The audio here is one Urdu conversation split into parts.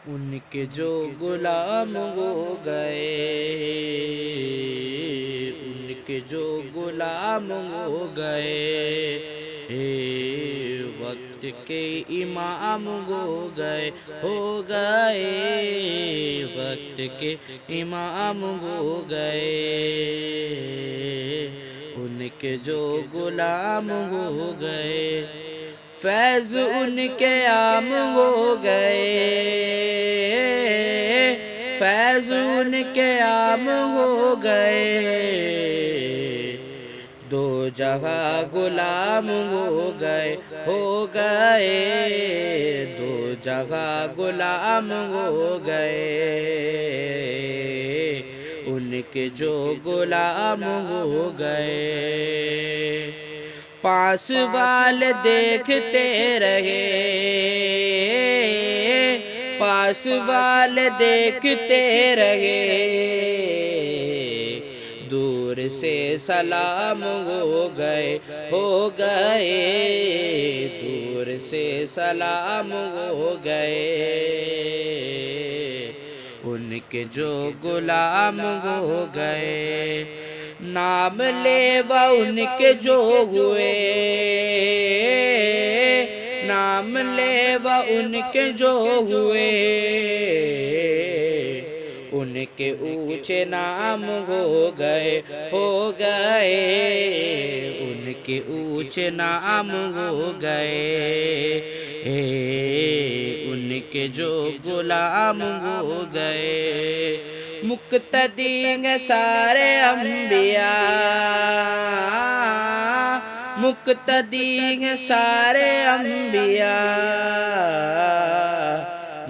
ان کے جو غلام ہو گئے، ان کے جو غلام ہو گئے، وقت کے امام ہو گئے، ہو گئے، وقت کے امام ہو گئے، ان کے جو غلام ہو گئے، فیض ان کے عام ہو گئے، فیض ان کے عام ہو گئے، دو جہاں غلام ہو گئے، ہو گئے، دو جہاں غلام ہو گئے، ان کے جو غلام ہو گئے، پاس والے دیکھتے رہے، پاس والے دیکھتے رہے، دور سے سلام ہو گئے، ہو گئے، دور سے سلام ہو گئے، ان کے جو غلام ہو گئے، نام لیوا ان کے جو ہوئے، نام لیوا ان کے جو ہوئے، ان کے اونچے نام ہو گئے، ہو گئے، ان کے اونچے نام ہو گئے، ان کے جو غلام ہو گئے، مقتدی ہیں سارے انبیاء، مقتدی ہیں سارے انبیاء،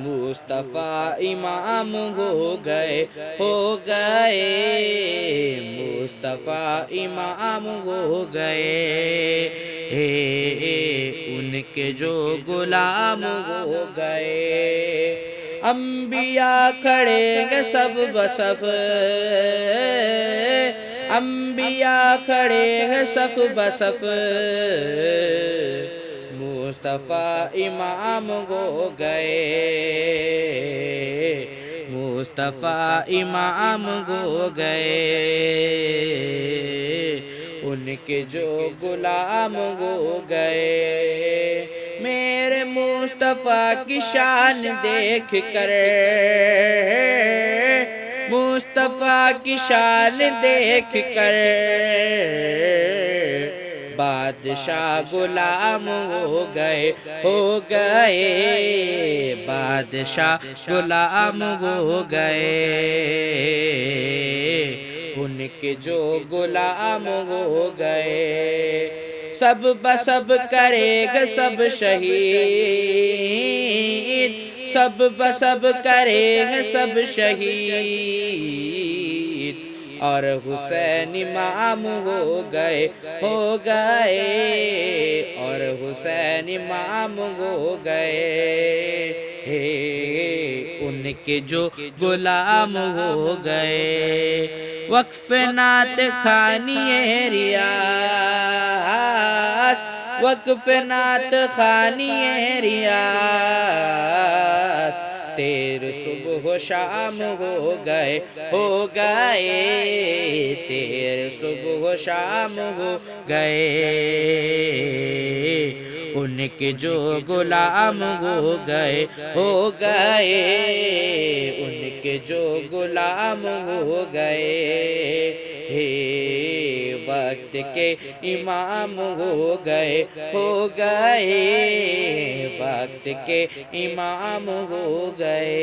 مصطفیٰ امام ہو گئے، ہو گئے، مصطفیٰ امام ہو گئے، ان کے جو غلام ہو گئے، انبیاء کھڑے ہیں سب بصف، انبیاء کھڑے ہیں صف بصف، مصطفیٰ امام ہو گئے، مصطفیٰ امام ہو گئے، ان کے جو غلام ہو گئے، میرے مصطفیٰ کی شان دیکھ کر، مصطفیٰ کی شان دیکھ کر، بادشاہ غلام ہو گئے، ہو گئے، بادشاہ غلام ہو گئے، ان کے جو غلام ہو گئے، سب بسب کرے گا سب شہید، سب بسب کرے گا سب شہید، اور حسین امام ہو گئے، ہو گئے، اور حسین امام ہو گئے، ان کے جو غلام ہو گئے، وقف نعت خوانی ریاض، وقف نعت خوانی ریاض، تیرے صبح و شام ہو گئے، ہو گئے، تیرے صبح و شام ہو گئے، ان کے جو غلام ہو گئے، ہو گئے، ان کے جو غلام ہو گئے، وقت کے امام ہو گئے، ہو گئے، وقت کے امام ہو گئے۔